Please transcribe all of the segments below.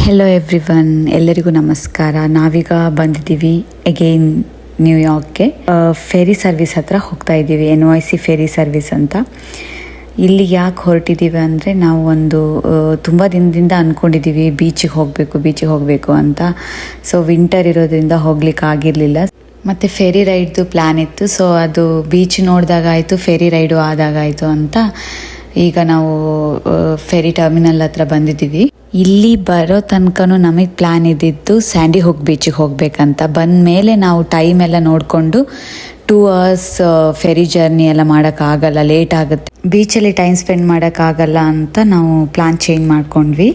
Hello everyone, ಎಲ್ಲರಿಗೂ ನಮಸ್ಕಾರ. ನಾವೀಗ ಬಂದಿದ್ದೀವಿ ಅಗೈನ್ ನ್ಯೂಯಾರ್ಕ್ಗೆ. ಫೆರಿ ಸರ್ವಿಸ್ ಹತ್ರ ಹೋಗ್ತಾ ಇದ್ದೀವಿ, NYC ಫೆರಿ ಸರ್ವಿಸ್ ಅಂತ. ಇಲ್ಲಿ ಯಾಕೆ ಹೊರಟಿದ್ದೀವಿ ಅಂದರೆ, ನಾವು ತುಂಬ ದಿನದಿಂದ ಅಂದ್ಕೊಂಡಿದ್ದೀವಿ ಬೀಚಿಗೆ ಹೋಗಬೇಕು ಅಂತ. ಸೊ ವಿಂಟರ್ ಇರೋದ್ರಿಂದ ಹೋಗ್ಲಿಕ್ಕೆ ಆಗಿರಲಿಲ್ಲ. ಮತ್ತು ಫೆರಿ ರೈಡ್ದು ಪ್ಲ್ಯಾನ್ ಇತ್ತು. ಸೊ ಅದು ಬೀಚ್ ನೋಡಿದಾಗಾಯಿತು, ಫೆರಿ ರೈಡು ಆದಾಗಾಯಿತು ಅಂತ ಈಗ ನಾವು ಫೆರಿ ಟರ್ಮಿನಲ್ ಹತ್ರ ಬಂದಿದ್ದೀವಿ. ಇಲ್ಲಿ ಬರೋ ತನಕನೂ ನಮಗೆ ಪ್ಲ್ಯಾನ್ ಇದ್ದಿದ್ದು ಸ್ಯಾಂಡಿ ಹುಕ್ ಬೀಚಿಗೆ ಹೋಗಬೇಕಂತ. ಬಂದ ಮೇಲೆ ನಾವು ಟೈಮ್ ಎಲ್ಲ ನೋಡಿಕೊಂಡು 2 hours ಫೆರಿ ಜರ್ನಿ ಎಲ್ಲ ಮಾಡೋಕ್ಕಾಗಲ್ಲ, ಲೇಟ್ ಆಗುತ್ತೆ, ಬೀಚಲ್ಲಿ ಟೈಮ್ ಸ್ಪೆಂಡ್ ಮಾಡೋಕ್ಕಾಗಲ್ಲ ಅಂತ ನಾವು ಪ್ಲ್ಯಾನ್ ಚೇಂಜ್ ಮಾಡ್ಕೊಂಡ್ವಿ.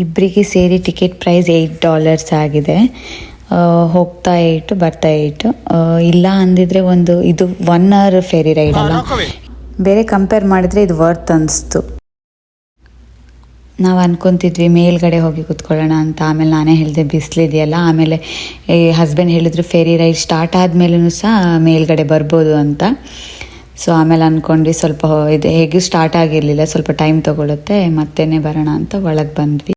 ಇಬ್ಬರಿಗೆ ಸೇರಿ ಟಿಕೆಟ್ ಪ್ರೈಸ್ $8 ಆಗಿದೆ. ಹೋಗ್ತಾ 8 ಬರ್ತಾ 8. ಇಲ್ಲ ಅಂದಿದ್ರೆ ಇದು 1 hour ಫೆರಿ ರೈಡ್ ಅಲ್ಲ, ಬೇರೆ ಕಂಪೇರ್ ಮಾಡಿದ್ರೆ ಇದು ವರ್ತ್ ಅನಿಸ್ತು. ನಾವು ಅನ್ಕೊತಿದ್ವಿ ಮೇಲ್ಗಡೆ ಹೋಗಿ ಕೂತ್ಕೊಳ್ಳೋಣ ಅಂತ. ಆಮೇಲೆ ನಾನೇ ಹೇಳಿದೆ ಬಿಸಿಲಿದೆಯಲ್ಲ. ಆಮೇಲೆ ಹಸ್ಬೆಂಡ್ ಹೇಳಿದ್ರು ಫೆರಿ ರೈಡ್ ಸ್ಟಾರ್ಟ್ ಆದಮೇಲೂ ಸಹ ಮೇಲ್ಗಡೆ ಬರ್ಬೋದು ಅಂತ. ಸೊ ಆಮೇಲೆ ಅಂದ್ಕೊಂಡ್ವಿ, ಸ್ವಲ್ಪ ಇದು ಹೇಗೂ ಸ್ಟಾರ್ಟ್ ಆಗಿರಲಿಲ್ಲ, ಸ್ವಲ್ಪ ಟೈಮ್ ತೊಗೊಳುತ್ತೆ, ಮತ್ತೇನೆ ಬರೋಣ ಅಂತ ಒಳಗೆ ಬಂದ್ವಿ.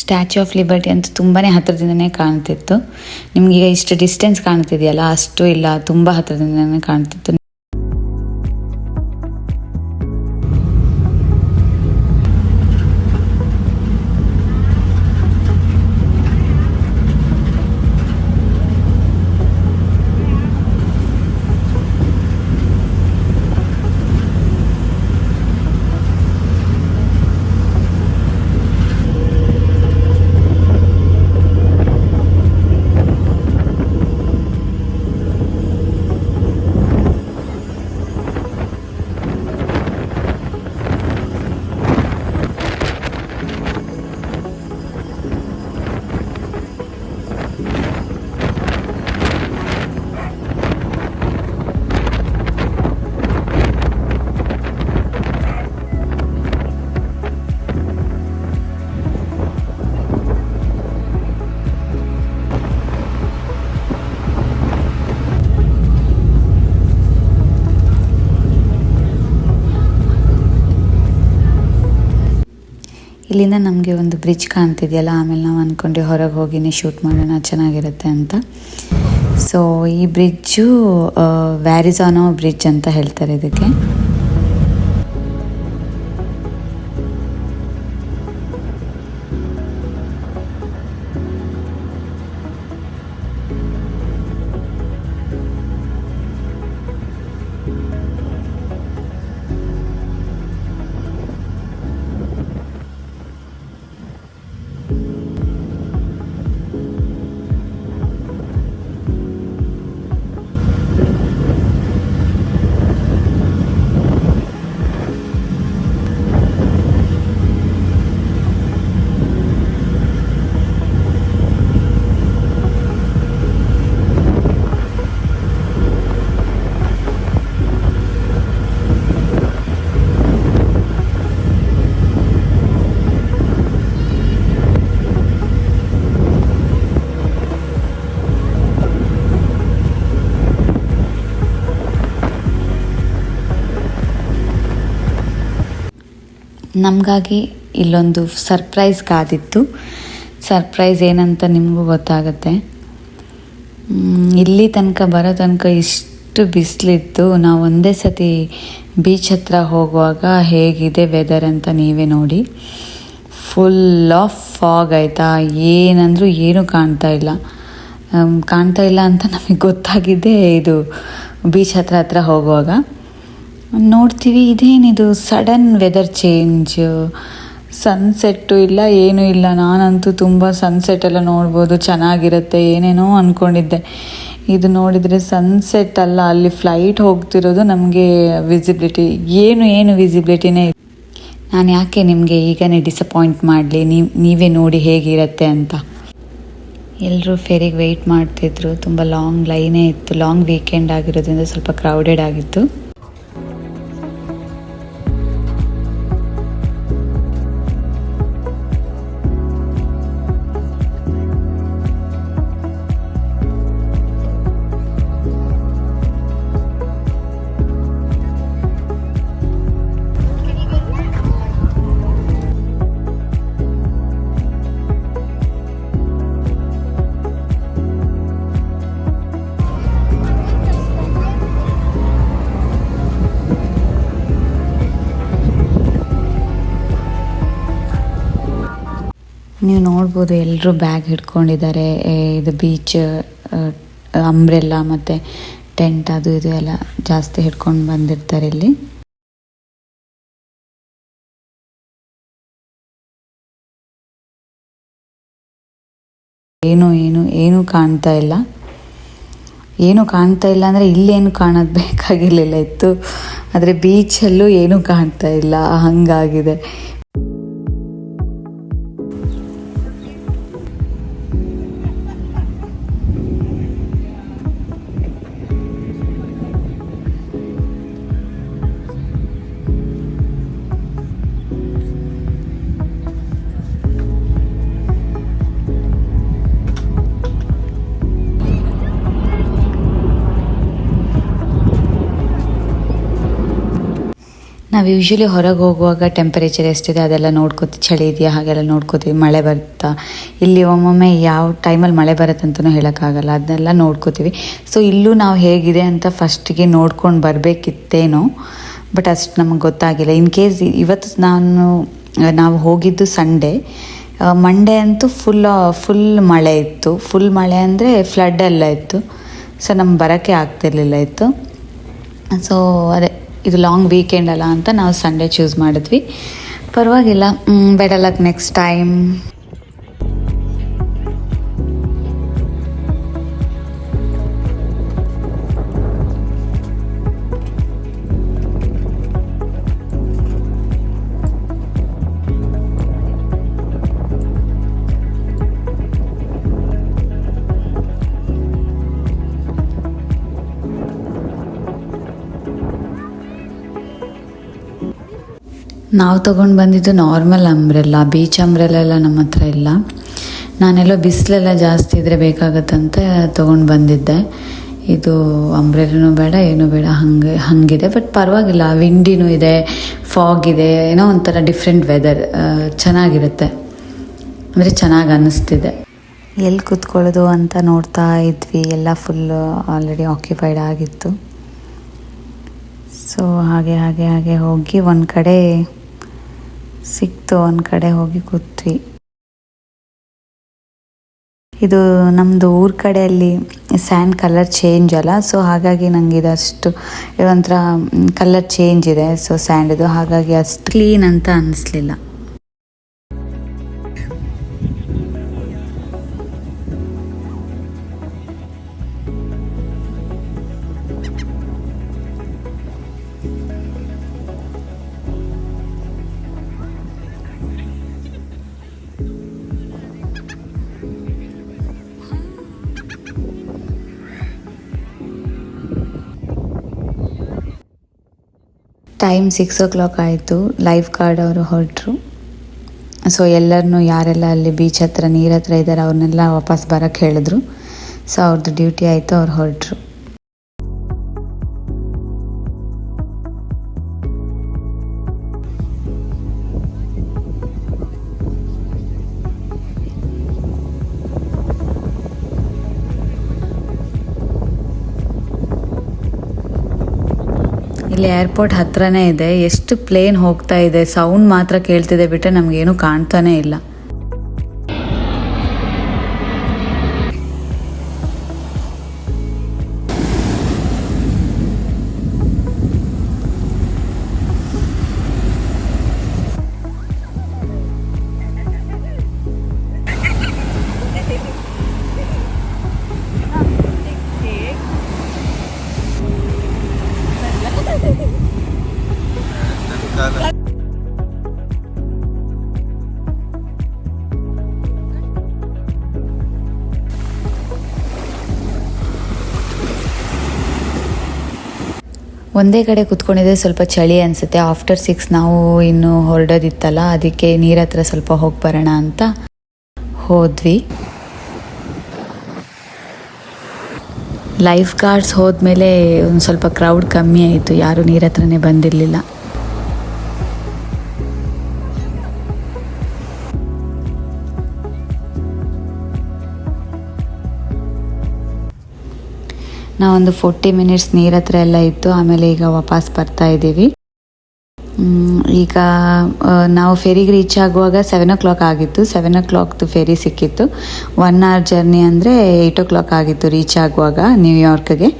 ಸ್ಟ್ಯಾಚ್ಯೂ ಆಫ್ ಲಿಬರ್ಟಿ ಅಂತ ತುಂಬಾ ಹತ್ತಿರದಿಂದನೇ ಕಾಣ್ತಿತ್ತು. ನಿಮಗೀಗ ಇಷ್ಟು ಡಿಸ್ಟೆನ್ಸ್ ಕಾಣ್ತಿದೆಯಲ್ಲ, ಅಷ್ಟು ಇಲ್ಲ, ತುಂಬ ಹತ್ತಿರದಿಂದನೇ ಕಾಣ್ತಿತ್ತು. ಇಲ್ಲಿಂದ ನಮಗೆ ಒಂದು ಬ್ರಿಡ್ಜ್ ಕಾಣ್ತಿದೆಯಲ್ಲ, ಆಮೇಲೆ ನಾವು ಅಂದ್ಕೊಂಡೆ ಹೊರಗೆ ಹೋಗಿನೇ ಶೂಟ್ ಮಾಡೋಣ, ಚೆನ್ನಾಗಿರುತ್ತೆ ಅಂತ. ಸೊ ಈ ಬ್ರಿಡ್ಜು ವ್ಯಾರಿಜಾನೋ ಬ್ರಿಡ್ಜ್ ಅಂತ ಹೇಳ್ತಾರೆ ಇದಕ್ಕೆ. ನಮಗಾಗಿ ಇಲ್ಲೊಂದು ಸರ್ಪ್ರೈಸ್ ಕಾದಿತ್ತು. ಸರ್ಪ್ರೈಸ್ ಏನಂತ ನಿಮಗೂ ಗೊತ್ತಾಗುತ್ತೆ. ಇಲ್ಲಿ ತನಕ ಬರೋ ತನಕ ಇಷ್ಟು ಬಿಸಿಲಿತ್ತು. ನಾವು ಒಂದೇ ಸತಿ ಬೀಚ್ ಹತ್ರ ಹೋಗುವಾಗ ಹೇಗಿದೆ ವೆದರ್ ಅಂತ ನೀವೇ ನೋಡಿ. ಫುಲ್ ಆಫ್ ಫಾಗ್ ಆಯಿತಾ, ಏನಂದರೂ ಏನೂ ಕಾಣ್ತಾ ಇಲ್ಲ ಅಂತ ನಮಗೆ ಗೊತ್ತಾಗಿದ್ದೇ ಇದು ಬೀಚ್ ಹತ್ರ ಹೋಗುವಾಗ. ನೋಡ್ತೀವಿ ಇದೇನಿದು ಸಡನ್ ವೆದರ್ ಚೇಂಜ್, ಸನ್ಸೆಟ್ಟು ಇಲ್ಲ ಏನೂ ಇಲ್ಲ. ನಾನಂತೂ ತುಂಬ ಸನ್ಸೆಟ್ ಎಲ್ಲ ನೋಡ್ಬೋದು, ಚೆನ್ನಾಗಿರುತ್ತೆ ಏನೇನೋ ಅಂದ್ಕೊಂಡಿದ್ದೆ. ಇದು ನೋಡಿದರೆ ಸನ್ಸೆಟ್ ಅಲ್ಲ, ಅಲ್ಲಿ ಫ್ಲೈಟ್ ಹೋಗ್ತಿರೋದು. ನಮಗೆ ವಿಸಿಬಿಲಿಟಿ ಏನು ವಿಸಿಬಿಲಿಟಿನೇ. ನಾನು ಯಾಕೆ ನಿಮಗೆ ಈಗನೇ ಡಿಸಪಾಯಿಂಟ್ ಮಾಡಲಿ, ನೀವೇ ನೋಡಿ ಹೇಗಿರುತ್ತೆ ಅಂತ. ಎಲ್ಲರೂ ಫೆರಿಗೆ ವೆಯ್ಟ್ ಮಾಡ್ತಿದ್ರು. ತುಂಬ ಲಾಂಗ್ ಲೈನೇ ಇತ್ತು. ಲಾಂಗ್ ವೀಕೆಂಡ್ ಆಗಿರೋದ್ರಿಂದ ಸ್ವಲ್ಪ ಕ್ರೌಡೆಡ್ ಆಗಿತ್ತು. ನೀವು ನೋಡ್ಬೋದು ಎಲ್ಲರೂ ಬ್ಯಾಗ್ ಹಿಡ್ಕೊಂಡಿದ್ದಾರೆ. ಇದು ಬೀಚ್ ಅಂಬ್ರೆಲ್ಲ ಮತ್ತು ಟೆಂಟ್ ಅದು ಇದು ಎಲ್ಲ ಜಾಸ್ತಿ ಹಿಡ್ಕೊಂಡು ಬಂದಿರ್ತಾರೆ ಇಲ್ಲಿ. ಏನು ಕಾಣ್ತಾ ಇಲ್ಲ. ಅಂದರೆ ಇಲ್ಲೇನು ಕಾಣೋದು ಬೇಕಾಗಿರಲಿಲ್ಲ ಇತ್ತು, ಆದರೆ ಬೀಚಲ್ಲೂ ಏನೂ ಕಾಣ್ತಾ ಇಲ್ಲ, ಹಂಗಾಗಿದೆ. ನಾವು ಯೂಶ್ವಲಿ ಹೊರಗೆ ಹೋಗುವಾಗ ಟೆಂಪರೇಚರ್ ಎಷ್ಟಿದೆ ಅದೆಲ್ಲ ನೋಡ್ಕೋತೀವಿ, ಚಳಿ ಇದೆಯಾ ಹಾಗೆಲ್ಲ ನೋಡ್ಕೋತೀವಿ, ಮಳೆ ಬರುತ್ತಾ, ಇಲ್ಲಿ ಒಮ್ಮೊಮ್ಮೆ ಯಾವ ಟೈಮಲ್ಲಿ ಮಳೆ ಬರುತ್ತಂತನೂ ಹೇಳೋಕ್ಕಾಗಲ್ಲ, ಅದನ್ನೆಲ್ಲ ನೋಡ್ಕೋತೀವಿ. ಸೊ ಇಲ್ಲೂ ನಾವು ಹೇಗಿದೆ ಅಂತ ಫಸ್ಟಿಗೆ ನೋಡ್ಕೊಂಡು ಬರಬೇಕಿತ್ತೇನೋ, ಬಟ್ ಅಷ್ಟು ನಮಗೆ ಗೊತ್ತಾಗಿಲ್ಲ. ಇನ್ ಕೇಸ್ ಇವತ್ತು ನಾವು ಹೋಗಿದ್ದು ಸಂಡೇ, ಮಂಡೇ ಅಂತೂ ಫುಲ್ ಮಳೆ ಇತ್ತು. ಫುಲ್ ಮಳೆ ಅಂದರೆ ಫ್ಲಡ್ ಎಲ್ಲ ಇತ್ತು. ಸೊ ನಮ್ಗೆ ಬರೋಕ್ಕೆ ಆಗ್ತಿರ್ಲಿಲ್ಲ ಇತ್ತು. ಸೊ ಅದೇ ಇದು ಲಾಂಗ್ ವೀಕೆಂಡ್ ಅಲ್ಲ ಅಂತ ನಾವು ಸಂಡೇ ಚೂಸ್ ಮಾಡಿದ್ವಿ. ಪರವಾಗಿಲ್ಲ, ಬೆಟರ್ ಲಕ್ ನೆಕ್ಸ್ಟ್ ಟೈಮ್. ನಾವು ತೊಗೊಂಡು ಬಂದಿದ್ದು ನಾರ್ಮಲ್ ಅಂಬ್ರೆಲ್ಲ, ಬೀಚ್ ಅಂಬ್ರೆಲ್ಲ ಎಲ್ಲ ನಮ್ಮ ಹತ್ರ ಇಲ್ಲ. ನಾನೆಲ್ಲೋ ಬಿಸಿಲೆಲ್ಲ ಜಾಸ್ತಿ ಇದ್ದರೆ ಬೇಕಾಗತ್ತಂತ ತೊಗೊಂಡು ಬಂದಿದ್ದೆ. ಇದು ಅಂಬ್ರೆಲೂ ಬೇಡ ಏನೂ ಬೇಡ ಹಾಗಿದೆ. ಬಟ್ ಪರವಾಗಿಲ್ಲ, ವಿಂಡಿನೂ ಇದೆ, ಫಾಗ್ ಇದೆ, ಏನೋ ಒಂಥರ ಡಿಫ್ರೆಂಟ್ ವೆದರ್, ಚೆನ್ನಾಗಿರುತ್ತೆ. ಅಂದರೆ ಚೆನ್ನಾಗಿ ಅನ್ನಿಸ್ತಿದೆ. ಎಲ್ಲಿ ಕೂತ್ಕೊಳ್ಳೋದು ಅಂತ ನೋಡ್ತಾ ಇದ್ವಿ. ಎಲ್ಲ ಫುಲ್ಲು ಆಲ್ರೆಡಿ ಆಕ್ಯುಪೈಡ್ ಆಗಿತ್ತು. ಸೊ ಹಾಗೆ ಹೋಗಿ ಒಂದು ಕಡೆ ಸಿಕ್ತು, ಒಂದು ಕಡೆ ಹೋಗಿ ಕೂತ್ವಿ. ಇದು ನಮ್ಮದು ಊರ ಕಡೆಯಲ್ಲಿ ಸ್ಯಾಂಡ್ ಕಲರ್ ಚೇಂಜ್ ಅಲ್ಲ, ಸೊ ಹಾಗಾಗಿ ನನಗೆ ಇದಷ್ಟು ಒಂಥರ ಕಲರ್ ಚೇಂಜ್ ಇದೆ. ಸೊ ಸ್ಯಾಂಡಿದು ಹಾಗಾಗಿ ಅಷ್ಟು ಕ್ಲೀನ್ ಅಂತ ಅನ್ನಿಸ್ಲಿಲ್ಲ. ಟೈಮ್ 6 o'clock ಆಯಿತು. ಲೈಫ್ ಗಾರ್ಡ್ ಅವರು ಹೊರಟರು. ಸೊ ಎಲ್ಲರನ್ನೂ ಯಾರೆಲ್ಲ ಅಲ್ಲಿ ಬೀಚ್ ಹತ್ರ ನೀರು ಹತ್ರ ಇದ್ದಾರೆ ಅವ್ರನ್ನೆಲ್ಲ ವಾಪಸ್ ಬರೋಕ್ಕೆ ಹೇಳಿದ್ರು. ಸೊ ಅವ್ರದ್ದು ಡ್ಯೂಟಿ ಆಯಿತು, ಅವ್ರು ಹೊರಟರು. ಇಲ್ಲಿ ಏರ್ಪೋರ್ಟ್ ಹತ್ರನೇ ಇದೆ. ಎಷ್ಟು ಪ್ಲೇನ್ ಹೋಗ್ತಾ ಇದೆ, ಸೌಂಡ್ ಮಾತ್ರ ಕೇಳ್ತಿದೆ ಬಿಟ್ಟರೆ ನಮಗೇನು ಕಾಣ್ತಾನೇ ಇಲ್ಲ. ಒಂದೇ ಕಡೆ ಕುತ್ಕೊಂಡಿದ್ದೆ, ಸ್ವಲ್ಪ ಚಳಿ ಅನಿಸುತ್ತೆ. ಆಫ್ಟರ್ 6 ನಾವು ಇನ್ನು ಹೊರಡೋದಿತ್ತಲ್ಲ, ಅದಕ್ಕೆ ನೀರ ಹತ್ರ ಸ್ವಲ್ಪ ಹೋಗಿ ಬರೋಣ ಅಂತ ಹೋದ್ವಿ. ಲೈಫ್ ಗಾರ್ಡ್ಸ್ ಹೋದ್ಮೇಲೆ ಒಂದು ಸ್ವಲ್ಪ ಕ್ರೌಡ್ ಕಮ್ಮಿ ಆಯಿತು, ಯಾರೂ ನೀರ ಹತ್ರನೇ ಬಂದಿರಲಿಲ್ಲ. ನಾವೊಂದು 40 minutes ನೀರ ಹತ್ರ ಎಲ್ಲ ಇತ್ತು. ಆಮೇಲೆ ಈಗ ವಾಪಸ್ ಬರ್ತಾ ಇದ್ದೀವಿ. ಈಗ ನಾವು ಫೆರಿಗೆ ರೀಚ್ ಆಗುವಾಗ 7 o'clock ಆಗಿತ್ತು. 7 o'clockದು ಫೆರಿ ಸಿಕ್ಕಿತ್ತು. 1 hour ಜರ್ನಿ ಅಂದರೆ 8 o'clock ಆಗಿತ್ತು ರೀಚ್ ಆಗುವಾಗ ನ್ಯೂಯಾರ್ಕ್ಗೆ.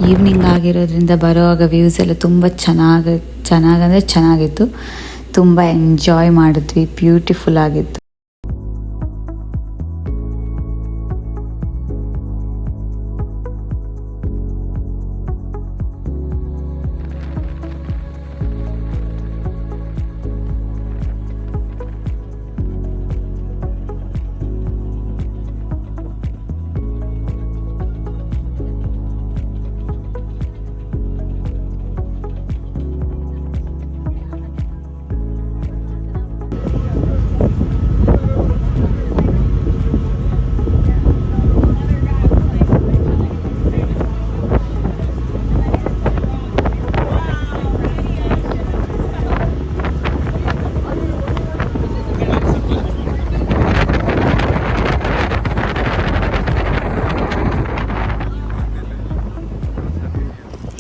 ಈವ್ನಿಂಗ್ ಆಗಿರೋದ್ರಿಂದ ಬರೋವಾಗ ವ್ಯೂಸ್ ಎಲ್ಲ ತುಂಬ ಚೆನ್ನಾಗಂದರೆ ಚೆನ್ನಾಗಿತ್ತು. ತುಂಬ ಎಂಜಾಯ್ ಮಾಡಿದ್ವಿ, ಬ್ಯೂಟಿಫುಲ್ ಆಗಿತ್ತು.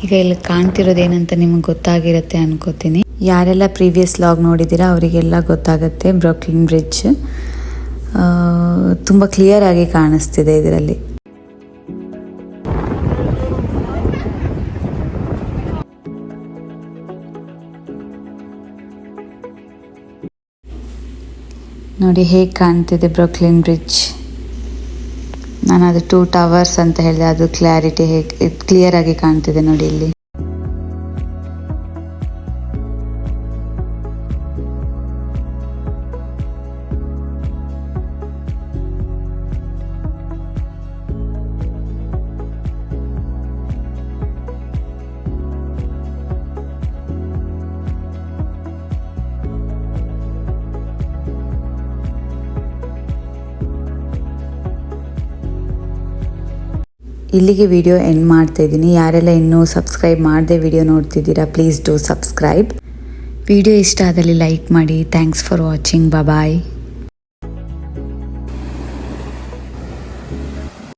ಈಗ ಇಲ್ಲಿ ಕಾಣ್ತಿರೋದೇನಂತ ನಿಮಗೆ ಗೊತ್ತಾಗಿರುತ್ತೆ ಅನ್ಕೋತೀನಿ. ಯಾರೆಲ್ಲ ಪ್ರೀವಿಯಸ್ ಲಾಗ್ ನೋಡಿದ್ದೀರಾ ಅವರಿಗೆಲ್ಲ ಗೊತ್ತಾಗುತ್ತೆ. ಬ್ರೂಕ್ಲಿನ್ ಬ್ರಿಡ್ಜ್ ತುಂಬ ಕ್ಲಿಯರ್ ಆಗಿ ಕಾಣಿಸ್ತಿದೆ ಇದರಲ್ಲಿ. ನೋಡಿ ಹೇಗೆ ಕಾಣ್ತಿದೆ ಬ್ರೂಕ್ಲಿನ್ ಬ್ರಿಡ್ಜ್. ನಾನು ಅದು 2 ಟವರ್ಸ್ ಅಂತ ಹೇಳಿದೆ, ಅದು ಕ್ಲಾರಿಟಿ ಹೇಗೆ ಕ್ಲಿಯರ್ ಆಗಿ ಕಾಣ್ತಿದೆ ನೋಡಿ ಇಲ್ಲಿ. ಇಲ್ಲಿಗೆ ವಿಡಿಯೋ ಎಂಡ್ ಮಾಡ್ತಾ ಇದ್ದೀನಿ. ಯಾರೆಲ್ಲ ಇನ್ನೂ ಸಬ್ಸ್ಕ್ರೈಬ್ ಮಾಡದೆ ವಿಡಿಯೋ ನೋಡ್ತಿದ್ದೀರಾ, ಪ್ಲೀಸ್ ಡೂ ಸಬ್ಸ್ಕ್ರೈಬ್. ವಿಡಿಯೋ ಇಷ್ಟ ಆದಲ್ಲಿ ಲೈಕ್ ಮಾಡಿ. Thanks for watching. ಬಾಯ್.